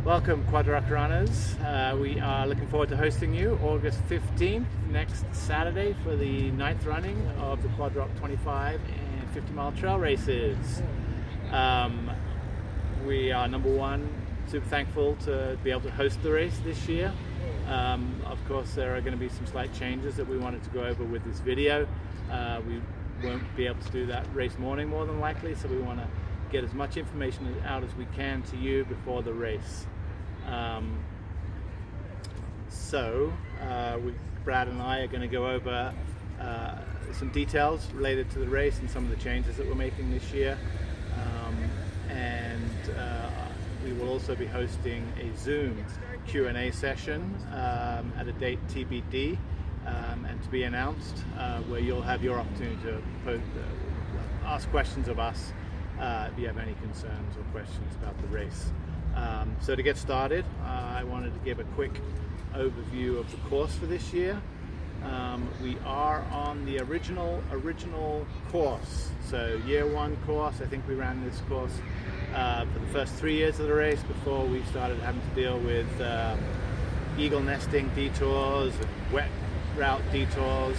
Welcome, Quad Rock runners. We are looking forward to hosting you August 15th, next Saturday, for the 9th running of the Quad Rock 25 and 50 mile trail races. We are, number one, super thankful to be able to host the race this year. Of course, there are going to be some slight changes that we wanted to go over with this video. We won't be able to do that race morning, more than likely, so we want to get as much information out as we can to you before the race. Brad and I are going to go over some details related to the race and some of the changes that we're making this year. We will also be hosting a Zoom Q&A session at a date TBD and to be announced, where you'll have your opportunity to ask questions of us if you have any concerns or questions about the race. So to get started, I wanted to give a quick overview of the course for this year. We are on the original course, so year one course. I think we ran this course for the first 3 years of the race before we started having to deal with eagle nesting detours and wet route detours.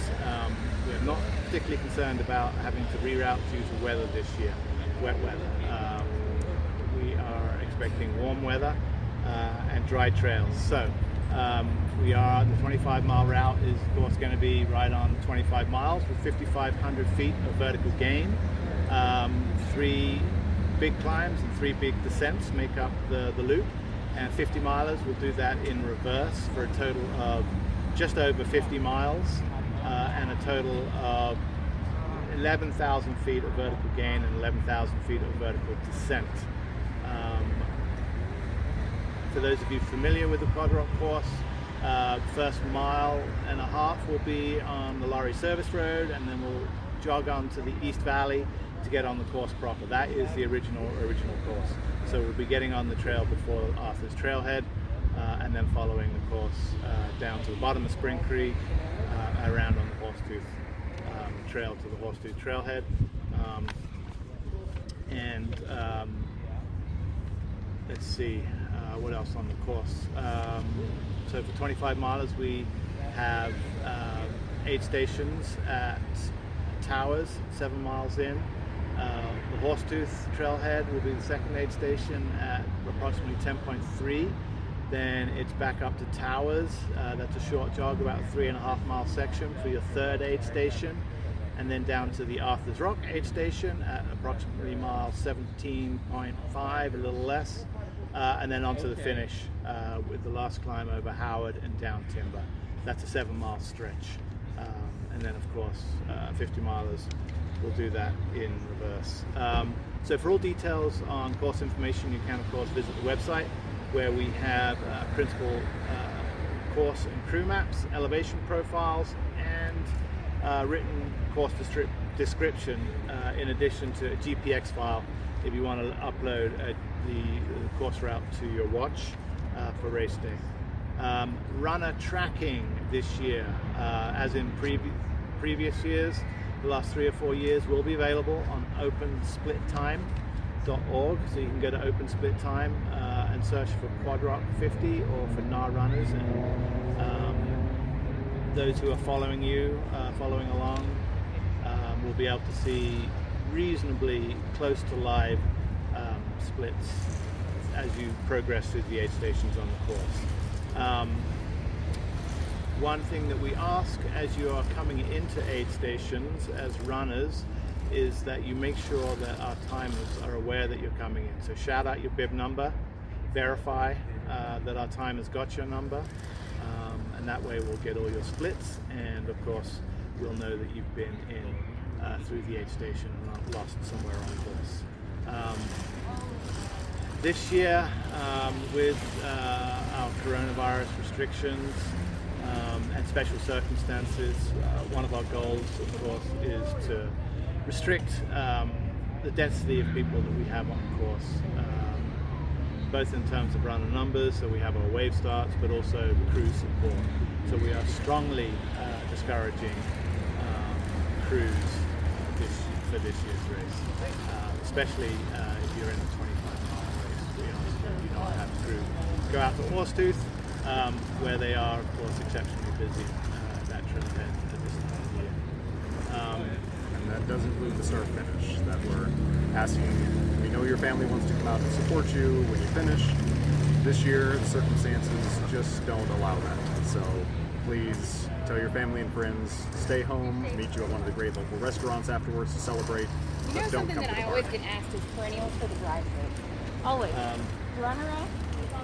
We're not particularly concerned about having to reroute due to weather this year, wet weather. We are expecting warm weather and dry trails. So we are, the 25 mile route is of course going to be right on 25 miles with 5,500 feet of vertical gain. 3 big climbs and 3 big descents make up the loop, and 50 milers will do that in reverse for a total of just over 50 miles and a total of 11,000 feet of vertical gain and 11,000 feet of vertical descent. For those of you familiar with the Quad Rock course, first mile and a half will be on the Lorry Service Road, and then we'll jog on to the East Valley to get on the course proper. That is the original course. So we'll be getting on the trail before Arthur's Trailhead, and then following the course down to the bottom of Spring Creek, around on the Horsetooth trail to the Horsetooth Trailhead. Let's see what else on the course. So for 25 milers we have aid stations at Towers, 7 miles in. The Horsetooth Trailhead will be the second aid station at approximately 10.3. Then it's back up to Towers. That's a short jog, about a 3.5 mile section for your third aid station. And then down to the Arthur's Rock aid station at approximately mile 17.5, a little less. And then onto the finish with the last climb over Howard and down Timber. That's a 7 mile stretch. And then of course 50 milers will do that in reverse. So for all details on course information, you can of course visit the website, where we have principal course and crew maps, elevation profiles, and written course description, in addition to a GPX file if you want to upload the course route to your watch for race day. Runner tracking this year, as in previous years, the last 3 or 4 years, will be available on opensplittime.org. So you can go to OpenSplitTime and search for Quad Rock 50 or for Gnar runners, and those who are following along will be able to see reasonably close to live splits as you progress through the aid stations on the course. One thing that we ask as you are coming into aid stations as runners is that you make sure that our timers are aware that you're coming in. So shout out your bib number, verify that our timer's got your number, and that way we'll get all your splits, and of course we'll know that you've been in through the aid station and not lost somewhere on the course. This year, with our coronavirus restrictions and special circumstances, one of our goals, of course, is to restrict the density of people that we have on the course, both in terms of runner numbers, so we have our wave starts, but also crew support. So we are strongly discouraging crews for this year's race, especially if you're in a 25 mile race. We ask that you not have crew go out to Horsetooth, where they are, of course, exceptionally busy, that trailhead at this time of year. And that does include the start finish that we're asking. We know your family wants to come out and support you when you finish. This year, the circumstances just don't allow that. So please tell your family and friends, stay home, meet you at one of the great local restaurants afterwards to celebrate. You know, something that I always get asked is perennials for the drive-thru. Always. Runner-up?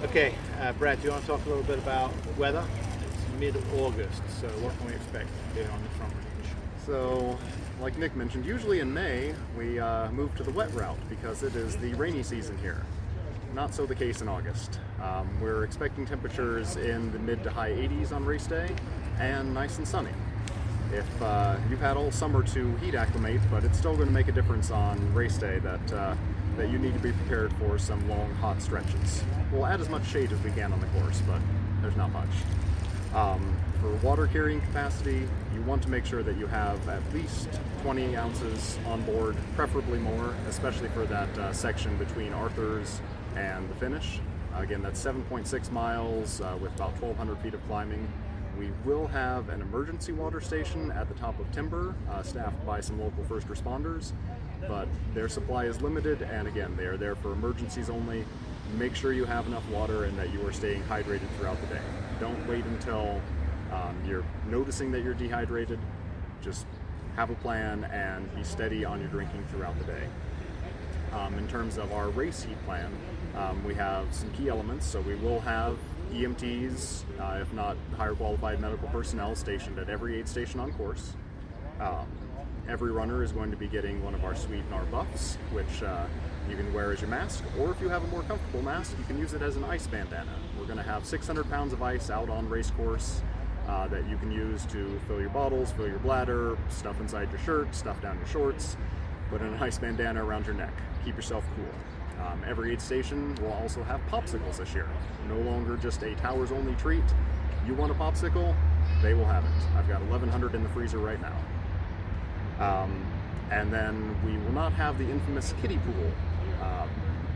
Okay, Brad, do you want to talk a little bit about weather? It's mid-August, so what can we expect here on the front range? So, like Nick mentioned, usually in May we move to the wet route because it is the rainy season here. Not so the case in August. We're expecting temperatures in the mid to high 80s on race day and nice and sunny. If you've had all summer to heat acclimate, but it's still going to make a difference on race day that you need to be prepared for some long hot stretches. We'll add as much shade as we can on the course, but there's not much. For water carrying capacity, you want to make sure that you have at least 20 ounces on board, preferably more, especially for that section between Arthur's and the finish. Again, that's 7.6 miles with about 1,200 feet of climbing. We will have an emergency water station at the top of Timber, staffed by some local first responders, but their supply is limited, and again, they are there for emergencies only. Make sure you have enough water and that you are staying hydrated throughout the day. Don't wait until you're noticing that you're dehydrated. Just have a plan and be steady on your drinking throughout the day. In terms of our race heat plan, we have some key elements. So we will have EMTs, if not higher qualified medical personnel, stationed at every aid station on course. Every runner is going to be getting one of our sweet Gnar buffs, which you can wear as your mask, or if you have a more comfortable mask, you can use it as an ice bandana. We're going to have 600 pounds of ice out on race course that you can use to fill your bottles, fill your bladder, stuff inside your shirt, stuff down your shorts, put an ice bandana around your neck. Keep yourself cool. Every aid station will also have popsicles this year. No longer just a Towers only treat. You want a popsicle? They will have it. I've got 1,100 in the freezer right now. And then we will not have the infamous kiddie pool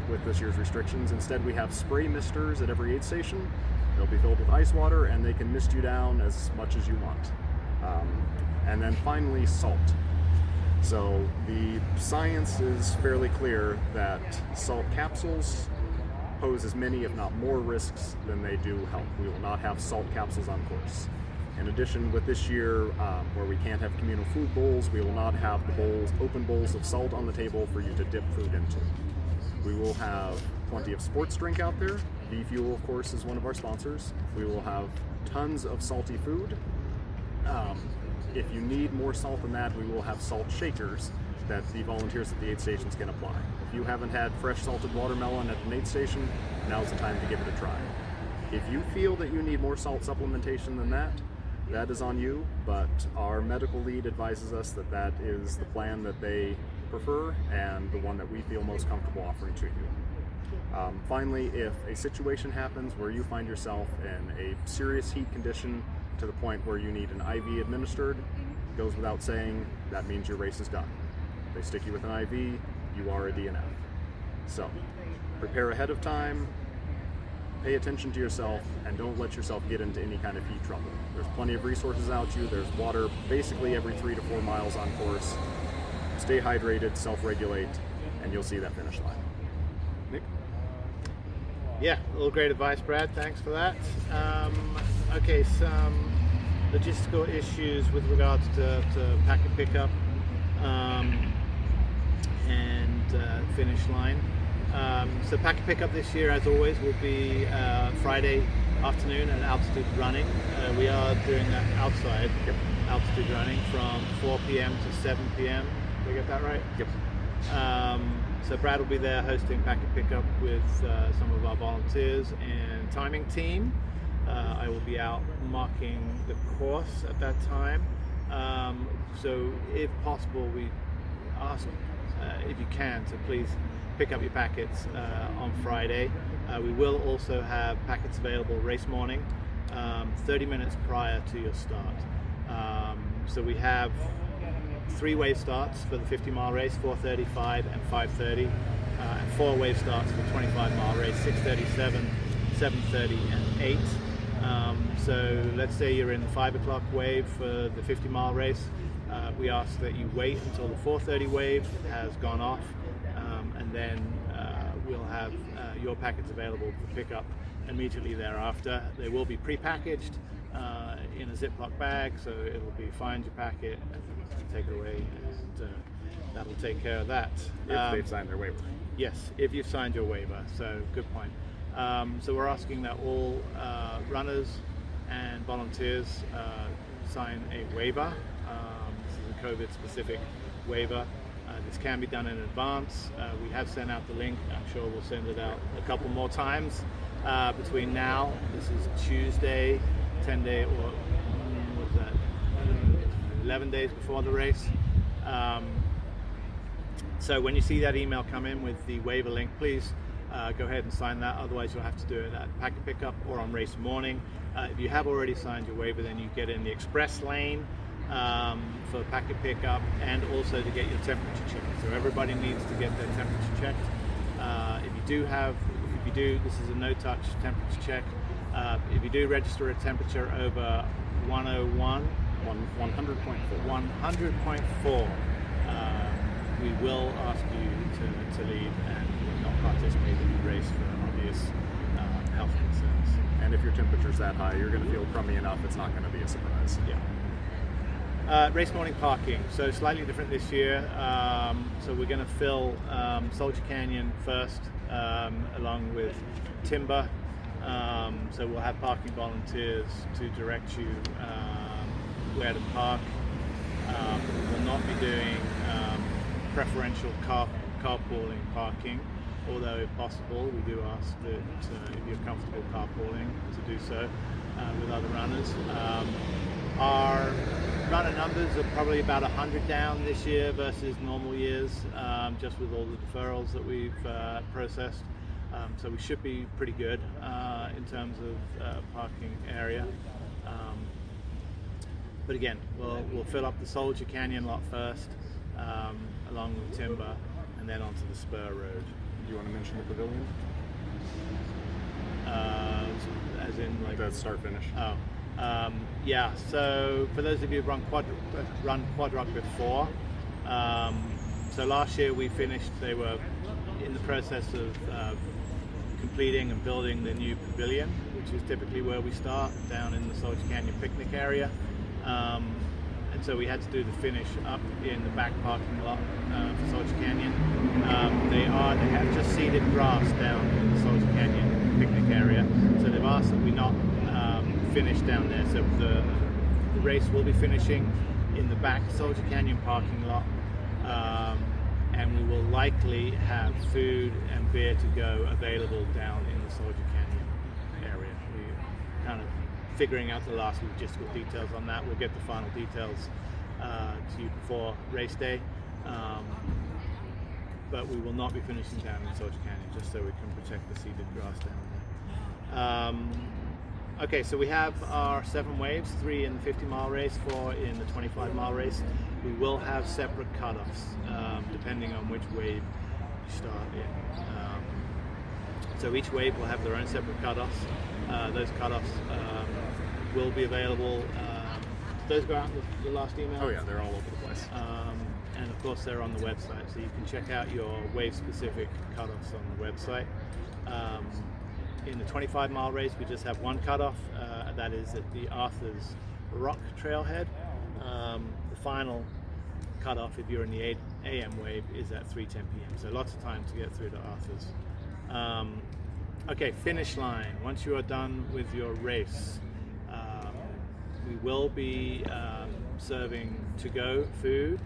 with this year's restrictions. Instead, we have spray misters at every aid station. They'll be filled with ice water and they can mist you down as much as you want. And then finally, salt. So the science is fairly clear that salt capsules pose as many, if not more, risks than they do help. We will not have salt capsules on course. In addition, with this year, where we can't have communal food bowls, we will not have the bowls, open bowls of salt on the table for you to dip food into. We will have plenty of sports drink out there. V-Fuel, of course, is one of our sponsors. We will have tons of salty food. If you need more salt than that, we will have salt shakers that the volunteers at the aid stations can apply. If you haven't had fresh salted watermelon at an aid station, now's the time to give it a try. If you feel that you need more salt supplementation than that, that is on you, but our medical lead advises us that that is the plan that they prefer and the one that we feel most comfortable offering to you. Finally, if a situation happens where you find yourself in a serious heat condition to the point where you need an IV administered, goes without saying, that means your race is done. They stick you with an IV, you are a DNF. So, prepare ahead of time, pay attention to yourself, and don't let yourself get into any kind of heat trouble. There's plenty of resources out to you. There's water basically every 3 to 4 miles on course. Stay hydrated, self-regulate, and you'll see that finish line. Nick? Yeah, a little great advice, Brad. Thanks for that. Okay, some logistical issues with regards to packet pickup and finish line. So packet pickup this year, as always, will be Friday afternoon at altitude running. We are doing that outside altitude running from 4 p.m. to 7 p.m. Did I get that right? Yep. So Brad will be there hosting packet pickup with some of our volunteers and timing team. I will be out marking the course at that time. So if possible, we ask if you can to please pick up your packets on Friday. We will also have packets available race morning, 30 minutes prior to your start. So we have 3 wave starts for the 50-mile race, 4:35 and 5:30, and 4 wave starts for the 25-mile race, 6:37, 7:30 and 8. So let's say you're in the 5 o'clock wave for the 50-mile race. We ask that you wait until the 4:30 wave has gone off, and then we'll have your packets available for pickup immediately thereafter. They will be pre-packaged in a Ziploc bag, so it will be find your packet and take it away, and that'll take care of that. If they've signed their waiver. Yes, if you've signed your waiver, so good point. So we're asking that all runners and volunteers sign a waiver. This is a COVID-specific waiver. This can be done in advance. We have sent out the link. I'm sure we'll send it out a couple more times between now. This is Tuesday, 10 day, or what was that? 11 days before the race. So when you see that email come in with the waiver link, please go ahead and sign that. Otherwise, you'll have to do it at packet pickup or on race morning. If you have already signed your waiver, then you get in the express lane for packet pickup, and also to get your temperature checked. So everybody needs to get their temperature checked. If you do, this is a no-touch temperature check. If you do register a temperature over 101, 100.4, we will ask you to leave and not participate in the race for obvious health concerns. And if your temperature's that high, you're going to feel crummy enough, it's not going to be a surprise. Yeah. Race morning parking, so slightly different this year. So we're going to fill Soldier Canyon first, along with Timber. So we'll have parking volunteers to direct you where to park. We'll not be doing preferential carpooling parking, although if possible we do ask that if you're comfortable carpooling to do so with other runners. Our runner numbers are probably about 100 down this year versus normal years, just with all the deferrals that we've processed. So we should be pretty good in terms of parking area. But again, we'll fill up the Soldier Canyon lot first, along with Timber, and then onto the Spur Road. Do you want to mention the pavilion? As in like the start finish. Yeah. So for those of you who've run quad rock before, so last year we finished. They were in the process of completing and building the new pavilion, which is typically where we start, down in the Soldier Canyon picnic area. And so we had to do the finish up in the back parking lot for Soldier Canyon. They have just seeded grass down in the Soldier Canyon picnic area, so they've asked that we not finish down there. So the race will be finishing in the back Soldier Canyon parking lot, and we will likely have food and beer to go available down in the Soldier Canyon area. We're kind of figuring out the last logistical details on that. We'll get the final details to you before race day, but we will not be finishing down in Soldier Canyon, just so we can protect the seeded grass down there. Okay, so we have our 7 waves, 3 in the 50-mile race, 4 in the 25-mile race. We will have separate cutoffs depending on which wave you start in. So each wave will have their own separate cutoffs. Those cutoffs will be available. Those go out in the last email? Oh yeah, they're all over the place. And of course they're on the website, so you can check out your wave-specific cutoffs on the website. In the 25-mile race, we just have one cutoff. That is at the Arthur's Rock Trailhead. The final cutoff, if you're in the 8 a.m. wave, is at 3:10 p.m. So lots of time to get through to Arthur's. Okay, finish line. Once you are done with your race, we will be serving to-go food,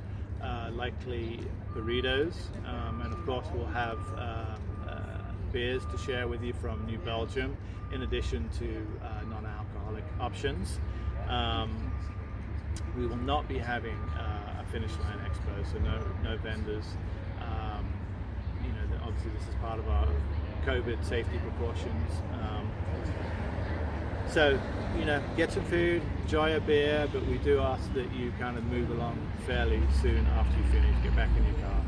likely burritos, and of course we'll have beers to share with you from New Belgium, in addition to non-alcoholic options. We will not be having a finish line expo, so no vendors. Obviously this is part of our COVID safety precautions. So, get some food, enjoy a beer, but we do ask that you kind of move along fairly soon after you finish, get back in your car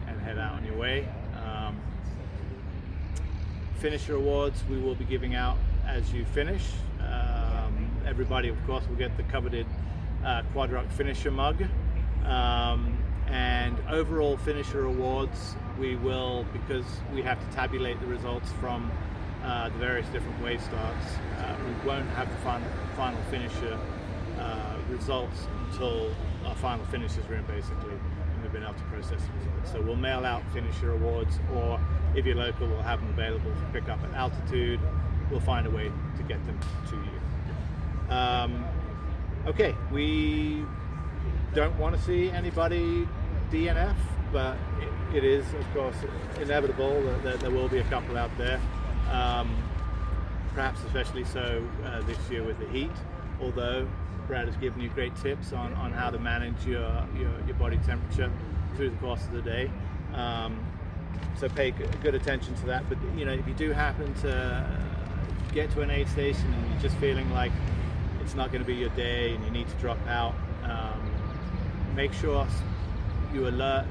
and head out on your way. finisher awards we will be giving out as you finish. Everybody, of course, will get the coveted Quadrock finisher mug. And overall finisher awards, we will, because we have to tabulate the results from the various different wave starts, we won't have the final finisher results until our final finishes are in, basically, and we've been able to process the results. So we'll mail out finisher awards, or if you're local, we'll have them available for pickup at altitude. We'll find a way to get them to you. Okay, we don't want to see anybody DNF, but it is, of course, inevitable that there will be a couple out there. Perhaps especially so this year with the heat, although Brad has given you great tips on how to manage your body temperature through the course of the day. So pay good attention to that. But if you do happen to get to an aid station and you're just feeling like it's not going to be your day and you need to drop out, make sure you alert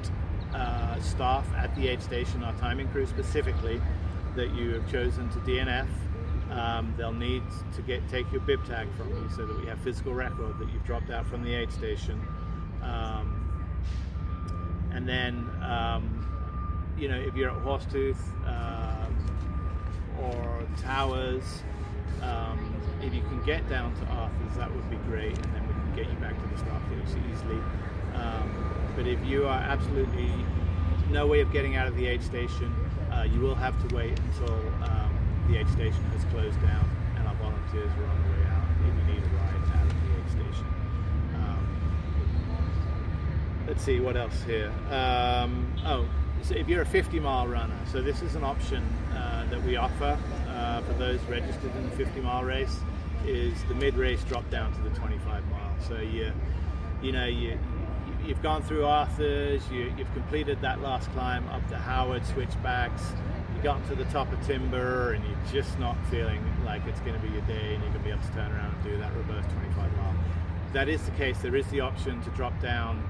staff at the aid station, our timing crew specifically, that you have chosen to DNF. They'll need to take your bib tag from you so that we have physical record that you've dropped out from the aid station. And then, if you're at Horsetooth or Towers, if you can get down to Arthur's, that would be great, and then we can get you back to the start finish easily. But if you are absolutely no way of getting out of the aid station, you will have to wait until the aid station has closed down and our volunteers are on the way out if you need a ride out of the aid station. Let's see what else here. So if you're a 50-mile runner, so this is an option that we offer for those registered in the 50-mile race, is the mid-race drop down to the 25-mile. So you've gone through Arthur's, you've completed that last climb up to Howard, switchbacks, you got to the top of Timber, and you're just not feeling like it's going to be your day and you're going to be able to turn around and do that reverse 25-mile. If that is the case, there is the option to drop down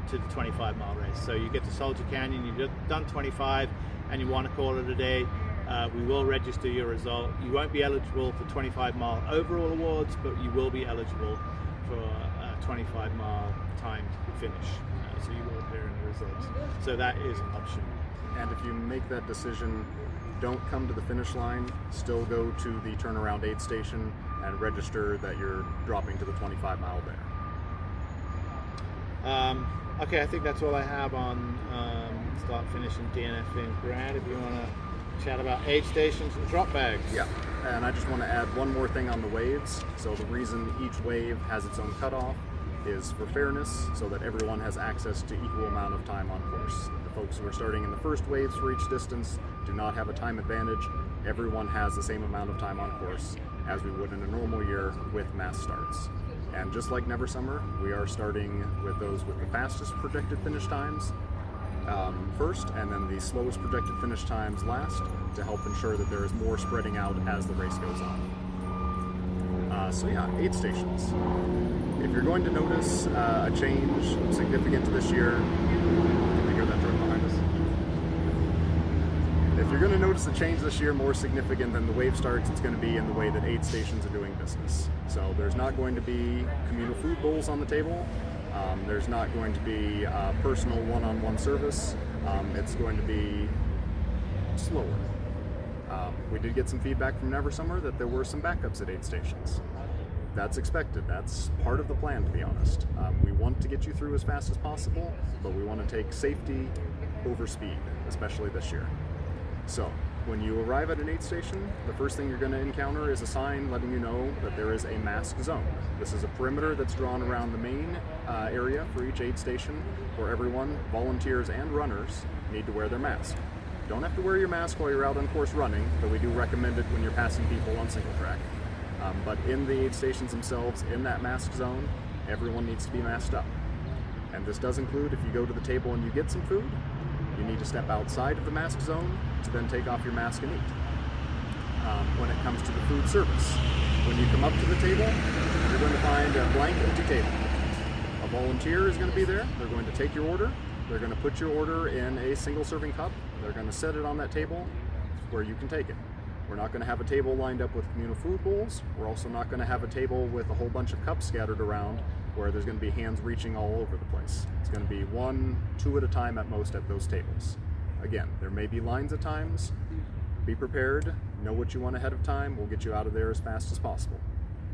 to the 25-mile race. So you get to Soldier Canyon, you've done 25 and you want to call it a day, we will register your result. You won't be eligible for 25-mile overall awards, but you will be eligible for 25-mile timed finish. So you will appear in the results. So that is an option. And if you make that decision, don't come to the finish line, still go to the turnaround aid station and register that you're dropping to the 25-mile there. Okay, I think that's all I have on start, finish, and DNFing. Brad, if you want to chat about aid stations and drop bags. Yeah, and I just want to add one more thing on the waves. So the reason each wave has its own cutoff is for fairness, so that everyone has access to equal amount of time on course. The folks who are starting in the first waves for each distance do not have a time advantage. Everyone has the same amount of time on course as we would in a normal year with mass starts. And just like Never Summer, we are starting with those with the fastest projected finish times first, and then the slowest projected finish times last, to help ensure that there is more spreading out as the race goes on. So yeah, aid stations. If you're going to notice a change significant to this year, can you hear that truck behind us? If you're going to notice a change this year more significant than the wave starts, it's going to be in the way that aid stations are doing business. So there's not going to be communal food bowls on the table. There's not going to be personal one-on-one service. It's going to be slower. We did get some feedback from Never Summer that there were some backups at aid stations. That's expected. That's part of the plan, to be honest. We want to get you through as fast as possible, but we want to take safety over speed, especially this year. So when you arrive at an aid station, the first thing you're going to encounter is a sign letting you know that there is a mask zone. This is a perimeter that's drawn around the main area for each aid station, where everyone, volunteers and runners, need to wear their mask. You don't have to wear your mask while you're out on course running, but we do recommend it when you're passing people on single track. But in the aid stations themselves, in that mask zone, everyone needs to be masked up. And this does include if you go to the table and you get some food, you need to step outside of the mask zone to then take off your mask and eat. When it comes to the food service, when you come up to the table, you're going to find a blank empty table. A volunteer is going to be there. They're going to take your order. They're going to put your order in a single serving cup. They're going to set it on that table where you can take it. We're not going to have a table lined up with communal food bowls. We're also not going to have a table with a whole bunch of cups scattered around where there's going to be hands reaching all over the place. It's going to be 1, 2 at a time at most at those tables. Again, there may be lines at times. Be prepared, know what you want ahead of time. We'll get you out of there as fast as possible.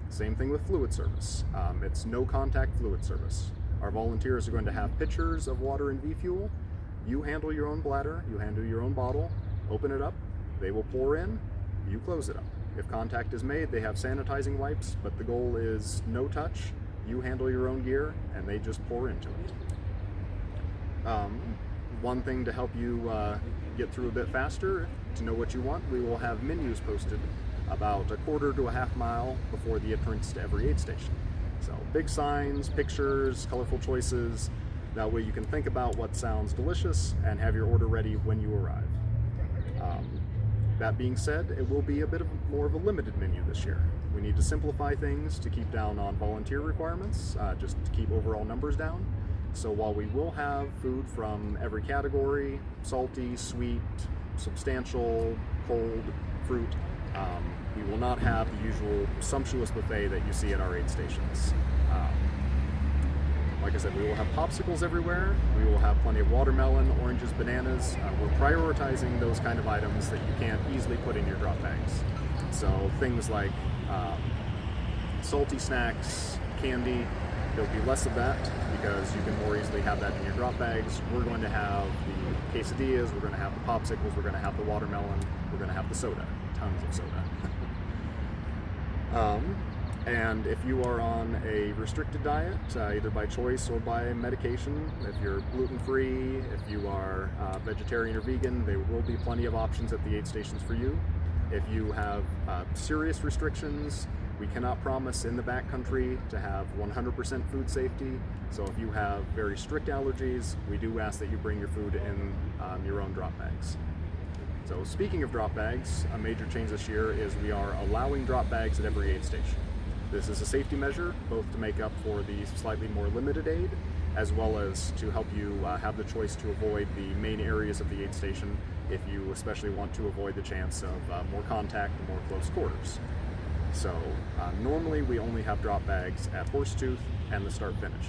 Same thing with fluid service. It's no contact fluid service. Our volunteers are going to have pitchers of water and V-Fuel. You handle your own bladder, you handle your own bottle, open it up, they will pour in, you close it up. If contact is made, they have sanitizing wipes, but the goal is no touch, you handle your own gear, and they just pour into it. One thing to help you get through a bit faster, to know what you want, we will have menus posted about a quarter to a half mile before the entrance to every aid station. So big signs, pictures, colorful choices. That way you can think about what sounds delicious and have your order ready when you arrive. That being said, it will be a bit more of a limited menu this year. We need to simplify things to keep down on volunteer requirements, just to keep overall numbers down. So while we will have food from every category, salty, sweet, substantial, cold, fruit, we will not have the usual sumptuous buffet that you see at our aid stations. Like I said, we will have popsicles everywhere. We will have plenty of watermelon, oranges, bananas. We're prioritizing those kind of items that you can't easily put in your drop bags. So things like salty snacks, candy, there'll be less of that because you can more easily have that in your drop bags. We're going to have the quesadillas, we're going to have the popsicles, we're going to have the watermelon, we're going to have the soda, tons of soda. And if you are on a restricted diet, either by choice or by medication, if you're gluten-free, if you are vegetarian or vegan, there will be plenty of options at the aid stations for you. If you have serious restrictions, we cannot promise in the backcountry to have 100% food safety. So if you have very strict allergies, we do ask that you bring your food in your own drop bags. So speaking of drop bags, a major change this year is we are allowing drop bags at every aid station. This is a safety measure, both to make up for the slightly more limited aid, as well as to help you have the choice to avoid the main areas of the aid station if you especially want to avoid the chance of more contact and more close quarters. So normally we only have drop bags at Horsetooth and the start finish.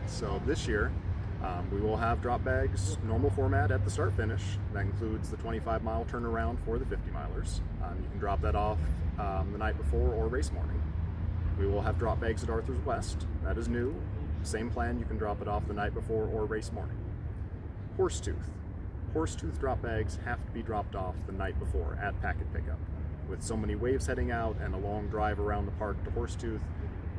So this year we will have drop bags normal format at the start finish. That includes the 25-mile turnaround for the 50-milers. You can drop that off the night before or race morning. We will have drop bags at Arthur's West. That is new. Same plan, you can drop it off the night before or race morning. Horsetooth. Horsetooth drop bags have to be dropped off the night before at packet pickup. With so many waves heading out and a long drive around the park to Horsetooth,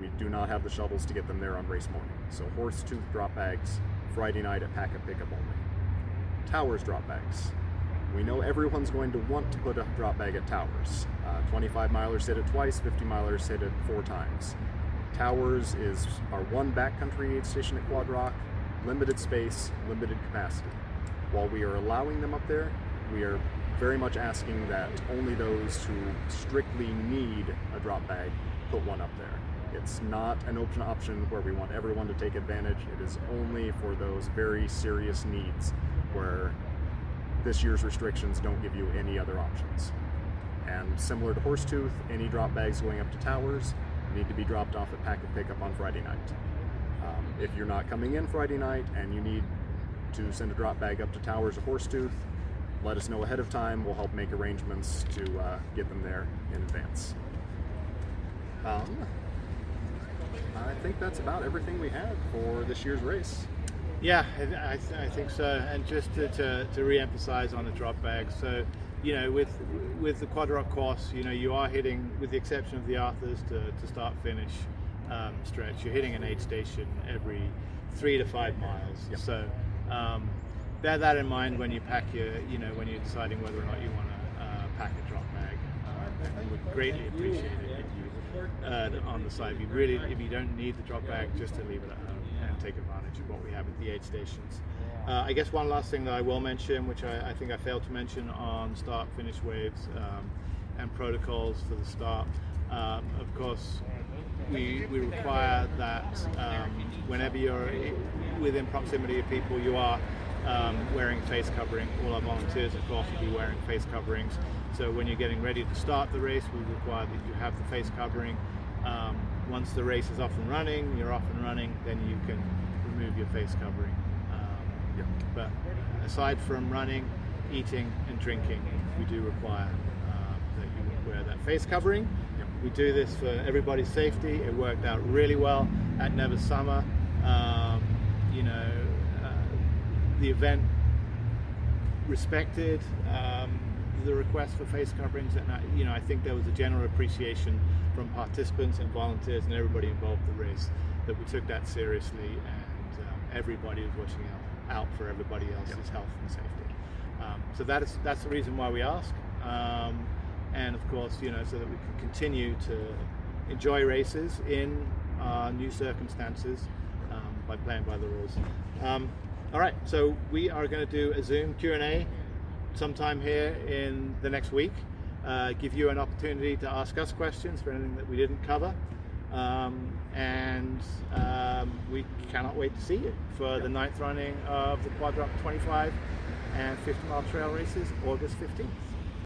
we do not have the shuttles to get them there on race morning. So Horsetooth drop bags, Friday night at packet pickup only. Towers drop bags. We know everyone's going to want to put a drop bag at Towers. 25-milers hit it twice, 50-milers hit it 4 times. Towers is our one backcountry aid station at Quad Rock, limited space, limited capacity. While we are allowing them up there, we are very much asking that only those who strictly need a drop bag put one up there. It's not an open option where we want everyone to take advantage. It is only for those very serious needs where this year's restrictions don't give you any other options. And similar to Horsetooth, any drop bags going up to Towers need to be dropped off at packet pickup on Friday night. If you're not coming in Friday night and you need to send a drop bag up to Towers or Horsetooth, let us know ahead of time. We'll help make arrangements to get them there in advance. I think that's about everything we had for this year's race. Yeah, I think so. And just to re-emphasize on the drop bags, so you know, with the Quad Rock course, you know, you are hitting, with the exception of the Arthurs to start finish stretch, you're hitting an aid station every 3 to 5 miles. Yep. So bear that in mind when you pack your, you know, when you're deciding whether or not you want to pack a drop bag. I would greatly appreciate it if you on the side. If you don't need the drop bag, just to leave it at home and take advantage of what we have at the aid stations. I guess one last thing that I will mention, which I think I failed to mention on start-finish waves and protocols for the start. Of course, we require that whenever you're within proximity of people, you are wearing face covering. All our volunteers, of course, will be wearing face coverings. So when you're getting ready to start the race, we require that you have the face covering. Once the race is off and running, you're off and running, then you can remove your face covering. But aside from running, eating and drinking, we do require that you wear that face covering. We do this for everybody's safety. It worked out really well at Never Summer. The event respected the request for face coverings, and I think there was a general appreciation from participants and volunteers and everybody involved in the race that we took that seriously, and everybody was watching out for everybody else's health and safety. So that's the reason why we ask, and of course, so that we can continue to enjoy races in new circumstances by playing by the rules. All right, so we are going to do a Zoom Q&A sometime here in the next week. Give you an opportunity to ask us questions for anything that we didn't cover. And we cannot wait to see you for the 9th running of the Quad Rock 25 and 50 mile trail races, August 15th.